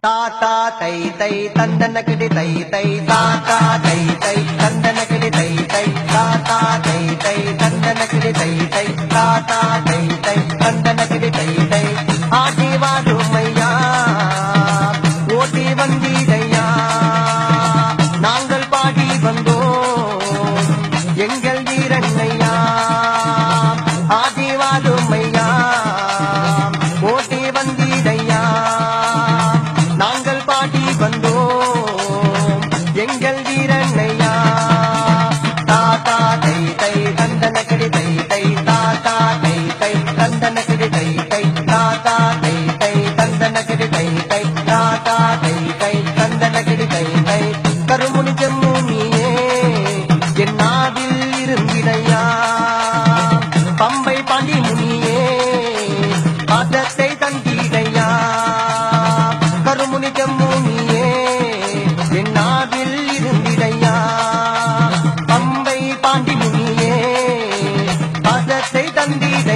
தாத்தா தை தை தந்தனகிடி தை தை தாத்தா தை தை தந்தனகிடி தை தை தாத்தா தை தை தந்தனகிடி தை தை தாத்தா தை தை தந்தனகிடி தை தை ஆடி வாருமையா ஓடி வந்தீரையா நாங்கள் பாடி வந்தோம் எங்கள் வீரண்ணையா ஆடி வாருமையா ஓடி வந்தீரையா நாங்கள் பாடி வந்தோம் எங்கள் வீரண்ணையா தாத்தா தை தை தந்தனகிடி தை தை தாத்தா தை தை தந்தனகிடி தை தை தாத்தா தை தை தந்தனகிடி தை தை தாத்தா தை தை தந்தனகிடி தை தை கருமுனி ஜம்முனியே என் நாவில் இருந்திடையா பம்பை பாண்டி முனியே பாதத்தை தந்திடையா கருமுனி ஜம்முனியே என் நாவில் இருந்திடையா பம்பை பாண்டி முனியே பாதத்தை தந்திட